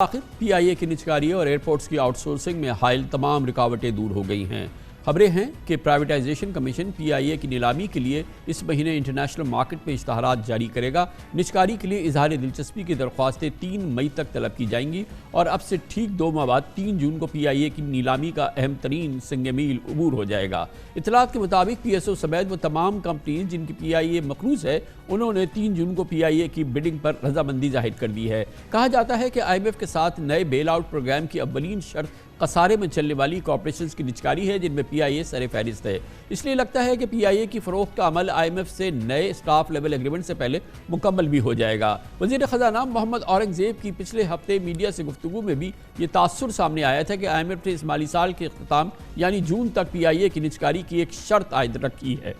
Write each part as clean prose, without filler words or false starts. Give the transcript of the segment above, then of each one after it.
آخر پی آئی اے کی نجکاری اور ایئرپورٹس کی آؤٹ سورسنگ میں حائل تمام رکاوٹیں دور ہو گئی ہیں۔ خبریں ہیں کہ پرائیویٹائزیشن کمیشن پی آئی اے کی نیلامی کے لیے اس مہینے انٹرنیشنل مارکیٹ میں اشتہارات جاری کرے گا۔ نجکاری کے لیے اظہار دلچسپی کی درخواستیں 3 مئی تک طلب کی جائیں گی اور اب سے ٹھیک 2 ماہ بعد 3 جون کو پی آئی اے کی نیلامی کا اہم ترین سنگ میل عبور ہو جائے گا۔ اطلاعات کے مطابق پی ایس او سمیت وہ تمام کمپنیز جن کی پی آئی اے مقروض ہے انہوں نے 3 جون کو پی آئی اے کی بڈنگ پر رضامندی ظاہر کر دی ہے۔ کہا جاتا ہے کہ آئی ایم ایف کے ساتھ نئے بیل آؤٹ پروگرام کی اولین شرط خسارے میں چلنے والی کارپوریشنز کی نجکاری ہے جن میں پی آئی اے سر فہرست ہے۔ اس لیے لگتا ہے کہ پی آئی اے کی فروخت کا عمل آئی ایم ایف سے نئے اسٹاف لیول ایگریمنٹ سے پہلے مکمل بھی ہو جائے گا۔ وزیر خزانہ محمد اورنگزیب کی پچھلے ہفتے میڈیا سے گفتگو میں بھی یہ تاثر سامنے آیا تھا کہ آئی ایم ایف نے اس مالی سال کے اختتام یعنی جون تک پی آئی اے کی نجکاری کی ایک شرط عائد رکھی ہے۔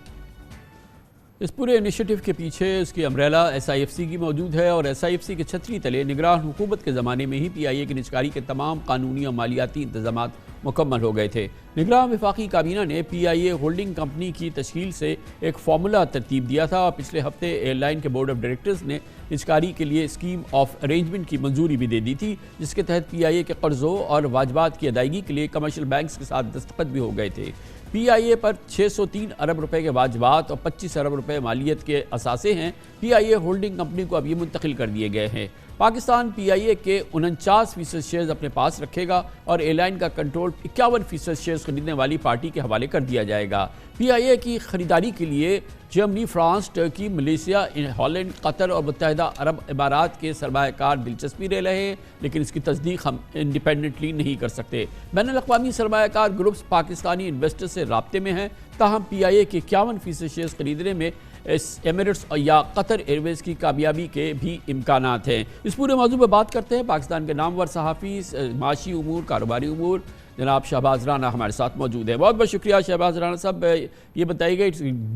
اس پورے انیشیٹو کے پیچھے اس کی umbrella S I F C کی موجود ہے اور ایس آئی ایف سی کے چھتری تلے نگران حکومت کے زمانے میں ہی پی آئی اے کی نجکاری کے تمام قانونی اور مالیاتی انتظامات مکمل ہو گئے تھے۔ نگراں وفاقی کابینہ نے پی آئی اے ہولڈنگ کمپنی کی تشکیل سے ایک فارمولا ترتیب دیا تھا اور پچھلے ہفتے ایئر لائن کے بورڈ آف ڈائریکٹرز نے نجکاری کے لیے اسکیم آف ارینجمنٹ کی منظوری بھی دے دی تھی، جس کے تحت پی آئی اے کے قرضوں اور واجبات کی ادائیگی کے لیے کمرشل بینکس کے ساتھ دستخط بھی ہو گئے تھے۔ پی آئی اے پر 603 ارب روپے کے واجبات اور 25 ارب روپے مالیت کے اثاثے ہیں۔ پی آئی اے ہولڈنگ کمپنی کو اب یہ منتقل کر دیے گئے ہیں۔ پاکستان پی آئی اے کے 49% شیئرز اپنے پاس رکھے گا اور ایئر لائن کا کنٹرول 51% شیئرز خریدنے والی پارٹی کے حوالے کر دیا جائے گا۔ پی آئی اے کی خریداری کے لیے جرمنی، فرانس، ترکی، ملیشیا، ہالینڈ، قطر اور متحدہ عرب امارات کے سرمایہ کار دلچسپی لے رہے ہیں، لیکن اس کی تصدیق ہم انڈیپینڈنٹلی نہیں کر سکتے۔ بین الاقوامی سرمایہ کار گروپس پاکستانی انویسٹر سے رابطے میں ہیں، تاہم پی آئی اے کے 51% شیئرز خریدنے میں ایمریٹس یا قطر ایئر ویز کی کامیابی کے بھی امکانات ہیں۔ اس پورے موضوع پر بات کرتے ہیں پاکستان کے نامور صحافی، معاشی امور، کاروباری امور جناب شہباز رانا ہمارے ساتھ موجود ہیں۔ بہت بہت شکریہ شہباز رانا صاحب۔ یہ بتائیے گا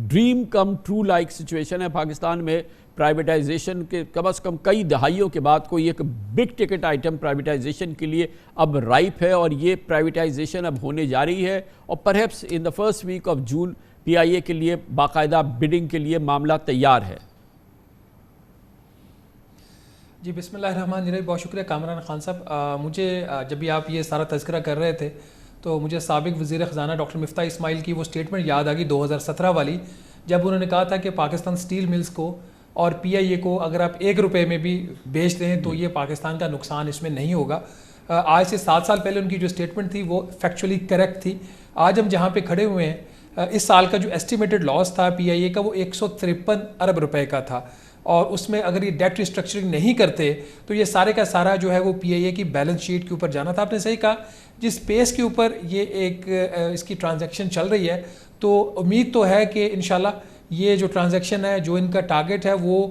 dream come true like situation ہے پاکستان میں پرائیویٹائزیشن کے کم از کم کئی دہائیوں کے بعد کوئی ایک بگ ٹکٹ آئٹم پرائیویٹائزیشن کے لیے اب رائپ ہے اور یہ پرائیویٹائزیشن اب ہونے جا رہی ہے اور perhaps in the first week of June P I A کے لیے باقاعدہ بڈنگ کے لیے معاملہ تیار ہے۔ جی بسم اللہ الرحمن الرحیم، بہت شکریہ کامران خان صاحب۔ مجھے جب بھی آپ یہ سارا تذکرہ کر رہے تھے تو مجھے سابق وزیر خزانہ ڈاکٹر مفتاح اسماعیل کی وہ سٹیٹمنٹ یاد آ گئی 2017 والی، جب انہوں نے کہا تھا کہ پاکستان سٹیل ملز کو اور پی آئی اے کو اگر آپ 1 روپے میں بھی بیچ دیں تو یہ پاکستان کا نقصان اس میں نہیں ہوگا۔ آج سے 7 سال پہلے ان کی جو سٹیٹمنٹ تھی وہ فیکچولی کریکٹ تھی۔ آج ہم جہاں پہ کھڑے ہوئے ہیں، اس سال کا جو ایسٹیمیٹڈ لاس تھا پی آئی اے کا وہ 153 ارب روپے کا تھا، اور اس میں اگر یہ ڈیٹ ریسٹرکچرنگ نہیں کرتے تو یہ سارے کا سارا جو ہے وہ پی آئی اے کی بیلنس شیٹ کے اوپر جانا تھا۔ آپ نے صحیح کہا، جس پیس کے اوپر یہ اس کی ٹرانزیکشن چل رہی ہے تو امید تو ہے کہ انشاءاللہ یہ جو ٹرانزیکشن ہے، جو ان کا ٹارگٹ ہے وہ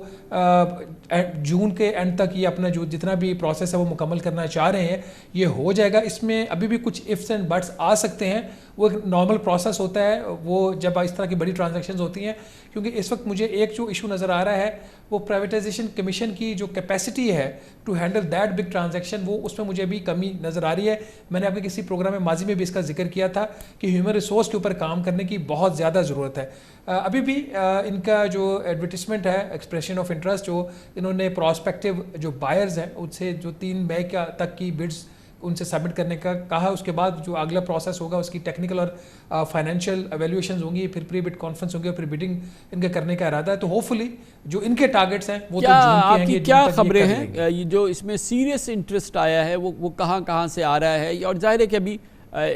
جون کے اینڈ تک یہ اپنا جو جتنا بھی پروسیس ہے وہ مکمل کرنا چاہ رہے ہیں، یہ ہو جائے گا۔ اس میں ابھی بھی کچھ ifs اینڈ بٹس آ سکتے ہیں، وہ ایک نارمل پروسیس ہوتا ہے وہ جب اس طرح کی بڑی ٹرانزیکشنز ہوتی ہیں، کیونکہ اس وقت مجھے ایک جو ایشو نظر آ رہا ہے وہ پرائیویٹائزیشن کمیشن کی جو کیپیسٹی ہے to handle that big transaction, وہ اس میں مجھے بھی کمی نظر آ رہی ہے۔ میں نے آپ کے کسی پروگرام میں ماضی میں بھی اس کا ذکر کیا تھا کہ ہیومن ریسورس کے اوپر کام کرنے کی بہت زیادہ ضرورت ہے۔ ابھی بھی ان کا جو ایڈورٹیزمنٹ ہے ایکسپریشن آف انٹرسٹ، جو انہوں نے پراسپیکٹیو جو بائرز ہیں ان سے جو 3 مئی تک کی بڈز ان سے سبمٹ کرنے کا کہا، اس کے بعد جو اگلا پروسیس ہوگا اس کی ٹیکنیکل اور فائنینشیل ایویلیویشنز ہوں گی، پھر پری بڈ کانفرنس ہوں گے، پھر بڈنگ ان کا کرنے کا ارادہ ہے۔ تو ہوپفلی جو ان کے ٹارگٹس ہیں وہ تو جون کے ہیں۔ آپ کی کیا خبریں ہیں یہ جو اس میں سیریس انٹرسٹ آیا ہے وہ کہاں سے آ رہا ہے؟ اور ظاہر ہے کہ ابھی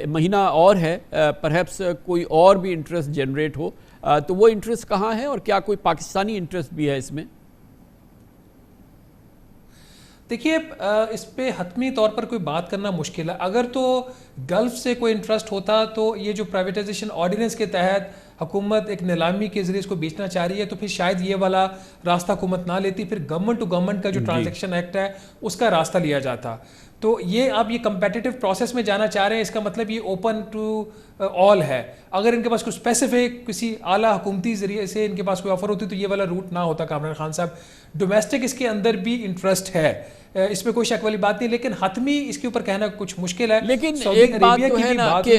مہینہ اور ہے، پرہیپس کوئی اور بھی انٹرسٹ جنریٹ ہو، تو وہ انٹرسٹ کہاں ہے اور کیا کوئی پاکستانی انٹرسٹ بھی ہے اس میں؟ دیکھیے، اس پہ حتمی طور پر کوئی بات کرنا مشکل ہے۔ اگر تو گلف سے کوئی انٹرسٹ ہوتا تو یہ جو پرائیویٹائزیشن آرڈیننس کے تحت حکومت ایک نیلامی کے ذریعے اس کو بیچنا چاہ رہی ہے تو پھر شاید یہ والا راستہ حکومت نہ لیتی، پھر گورنمنٹ ٹو گورنمنٹ کا جو ٹرانزیکشن ایکٹ ہے اس کا راستہ لیا جاتا۔ تو یہ آپ یہ کمپیٹیٹیو پروسیس میں جانا چاہ رہے ہیں، اس کا مطلب یہ اوپن ٹو آل ہے۔ اگر ان کے پاس کوئی اسپیسیفک کسی اعلیٰ حکومتی ذریعے سے ان کے پاس کوئی آفر ہوتی تو یہ والا روٹ نہ ہوتا کامران خان صاحب۔ ڈومیسٹک اس کے اندر بھی انٹرسٹ ہے، اس میں کوئی شک والی بات نہیں، لیکن حتمی اس کے اوپر کہنا کچھ مشکل ہے۔ لیکن ایک بات تو ہے نا کہ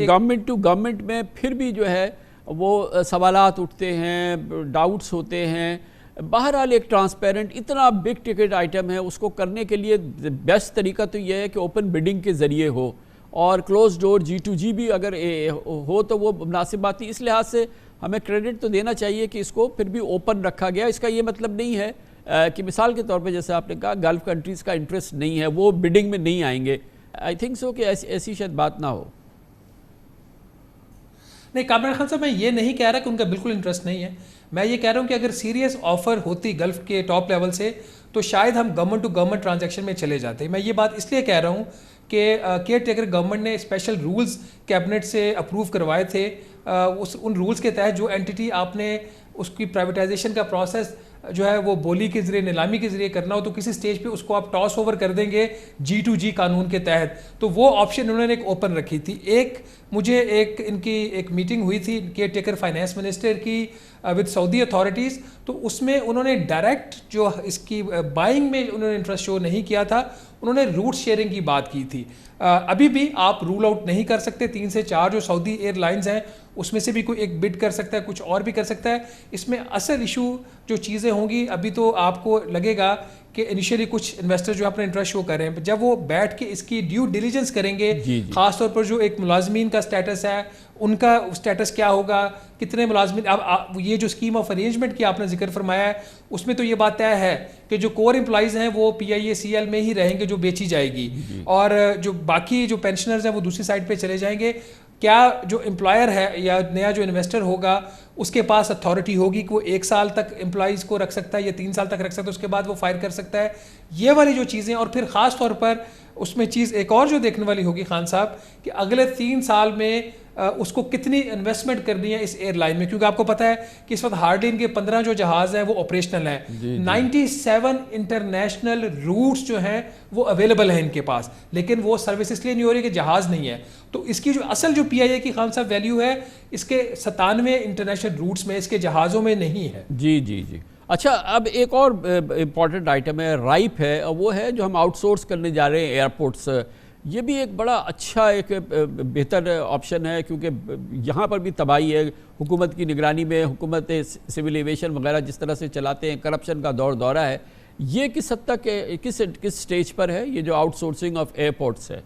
گورنمنٹ ٹو گورنمنٹ میں پھر بھی جو ہے وہ سوالات اٹھتے ہیں، ڈاؤٹس ہوتے ہیں، بہرحال ایک ٹرانسپیرنٹ اتنا بگ ٹکٹ آئٹم ہے، اس کو کرنے کے لیے بیسٹ طریقہ تو یہ ہے کہ اوپن بڈنگ کے ذریعے ہو، اور کلوز ڈور G2G بھی اگر ہو تو وہ مناسب بات نہیں. اس لحاظ سے ہمیں کریڈٹ تو دینا چاہیے کہ اس کو پھر بھی اوپن رکھا گیا. اس کا یہ مطلب نہیں ہے کہ مثال کے طور پہ جیسے آپ نے کہا گلف کنٹریز کا انٹرسٹ نہیں ہے، وہ بڈنگ میں نہیں آئیں گے. آئی تھنک سو کہ ایسی شاید بات نہ ہو. نہیں کامران خان صاحب، میں یہ نہیں کہہ رہا کہ ان کا بالکل انٹرسٹ نہیں ہے. میں یہ کہہ رہا ہوں کہ اگر سیریس آفر ہوتی گلف کے ٹاپ لیول سے تو شاید ہم گورنمنٹ ٹو گورنمنٹ ٹرانزیکشن میں چلے جاتے. میں یہ بات اس لیے کہہ رہا ہوں کہ کیئر ٹیکر گورنمنٹ نے اسپیشل رولز کیبنٹ سے اپروو کروائے تھے. ان رولز کے تحت جو اینٹی آپ نے اس کی پرائیویٹائزیشن کا پروسیس جو ہے وہ بولی کے ذریعے نیلامی کے ذریعے کرنا ہو تو کسی سٹیج پہ اس کو آپ ٹاس اوور کر دیں گے G2G قانون کے تحت. تو وہ آپشن انہوں نے ایک اوپن رکھی تھی. مجھے ان کی ایک میٹنگ ہوئی تھی کیئر ٹیکر فائنانس منسٹر کی ود سعودی اتھارٹیز، تو اس میں انہوں نے ڈائریکٹ جو اس کی بائنگ میں انہوں نے انٹرسٹ شو نہیں کیا تھا، انہوں نے روٹ شیئرنگ کی بات کی تھی. ابھی بھی آپ رول آؤٹ نہیں کر سکتے. 3 سے 4 جو سعودی ایئر لائنز ہیں اس میں سے بھی کوئی ایک بڈ کر سکتا ہے، کچھ اور بھی کر سکتا ہے. اس میں اصل ایشو جو چیزیں ہوں گی، ابھی تو آپ کو لگے گا کہ انیشیلی کچھ انویسٹر جو اپنا انٹرسٹ شو کر رہے ہیں، جب وہ بیٹھ کے اس کی ڈیو ڈیلیجنس کریں گے، خاص طور پر جو ایک ملازمین کا سٹیٹس ہے، ان کا سٹیٹس کیا ہوگا، کتنے ملازمین. اب یہ جو اسکیم آف ارینجمنٹ کی آپ نے ذکر فرمایا ہے، اس میں تو یہ بات طے ہے کہ جو کور امپلائیز ہیں وہ PIACL میں ہی رہیں گے جو بیچی جائے گی، اور جو باقی جو پینشنرز ہیں وہ دوسری سائڈ پہ چلے جائیں گے. کیا جو امپلائر ہے یا نیا جو انویسٹر ہوگا اس کے پاس اتھارٹی ہوگی کہ وہ 1 سال تک امپلائیز کو رکھ سکتا ہے یا 3 سال تک رکھ سکتا ہے، اس کے بعد وہ فائر کر سکتا ہے. یہ والی جو چیزیں، اور پھر خاص طور پر اس میں چیز ایک اور جو دیکھنے والی ہوگی خان صاحب کہ اگلے 3 سال میں اس کو کتنی انویسٹمنٹ کرنی ہے اس ایئر لائن میں، کیونکہ آپ کو پتہ ہے کہ اس وقت ہارڈلی ان کے 15 جو جہاز ہیں وہ آپریشنل ہیں. 97 انٹرنیشنل روٹس جو ہیں وہ اویلیبل ہیں ان کے پاس، لیکن وہ سروس اس لیے نہیں ہو رہی کہ جہاز نہیں ہے. تو اس کی جو اصل جو PIA کی خان صاحب ویلیو ہے اس کے 97 انٹرنیشنل روٹس میں، اس کے جہازوں میں نہیں ہے. جی. اچھا، اب ایک اور امپورٹنٹ آئٹم ہے، رائپ ہے، وہ ہے جو ہم آؤٹ سورس کرنے جا رہے ہیں ایئرپورٹس. یہ بھی ایک بڑا اچھا ایک بہتر آپشن ہے، کیونکہ یہاں پر بھی تباہی ہے حکومت کی نگرانی میں. حکومت سول ایویشن وغیرہ جس طرح سے چلاتے ہیں، کرپشن کا دورہ ہے. یہ کس حد تک کس سٹیج پر ہے یہ جو آؤٹ سورسنگ آف ایئرپورٹس ہے؟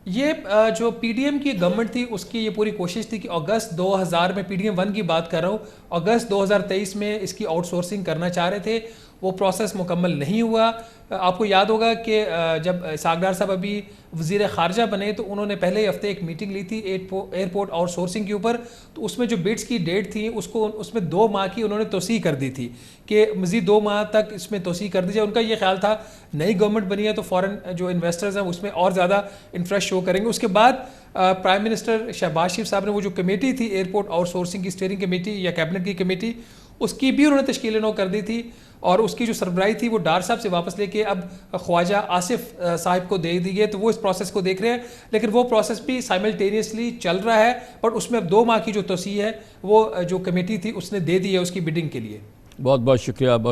یہ جو PDM کی گورنمنٹ تھی اس کی یہ پوری کوشش تھی کہ اگست 2000 میں PDM 1 کی بات کر رہا ہوں، اگست 2023 میں اس کی آؤٹ سورسنگ کرنا چاہ رہے تھے. وہ پروسیس مکمل نہیں ہوا. آپ کو یاد ہوگا کہ جب اسحاق ڈار صاحب ابھی وزیر خارجہ بنے تو انہوں نے پہلے ہفتے ایک میٹنگ لی تھی ایئرپورٹ آؤٹ سورسنگ کے اوپر. تو اس میں جو بڈس کی ڈیٹ تھی اس میں 2 ماہ کی انہوں نے توسیع کر دی تھی کہ مزید 2 ماہ تک اس میں توسیع کر دی جائے. ان کا یہ خیال تھا نئی گورنمنٹ بنی ہے تو فورن جو انویسٹرز ہیں اس میں اور زیادہ انٹرسٹ شو کریں گے. اس کے بعد پرائم منسٹر شہباز شریف صاحب نے وہ جو کمیٹی تھی ایئرپورٹ آؤٹ سورسنگ کی اسٹیئرنگ کمیٹی یا کیبنٹ کی کمیٹی، اس کی بھی انہوں نے تشکیل نو کر دی تھی، اور اس کی جو سربراہی تھی وہ ڈار صاحب سے واپس لے کے اب خواجہ آصف صاحب کو دے دی گئی. تو وہ اس پروسیس کو دیکھ رہے ہیں، لیکن وہ پروسیس بھی سائملٹینیسلی چل رہا ہے، بٹ اس میں اب 2 ماہ کی جو توسیع ہے وہ جو کمیٹی تھی اس نے دے دی ہے اس کی بڈنگ کے لیے. بہت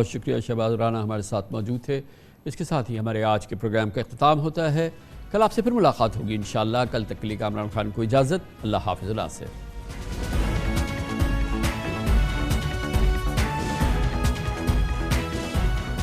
شکریہ شہباز رانا ہمارے ساتھ موجود تھے. اس کے ساتھ ہی ہمارے آج کے پروگرام کا اختتام ہوتا ہے. کل آپ سے پھر ملاقات ہوگی انشاءاللہ. کل تک کے لیے کامران خان کو اجازت. اللہ حافظ. اللہ سے.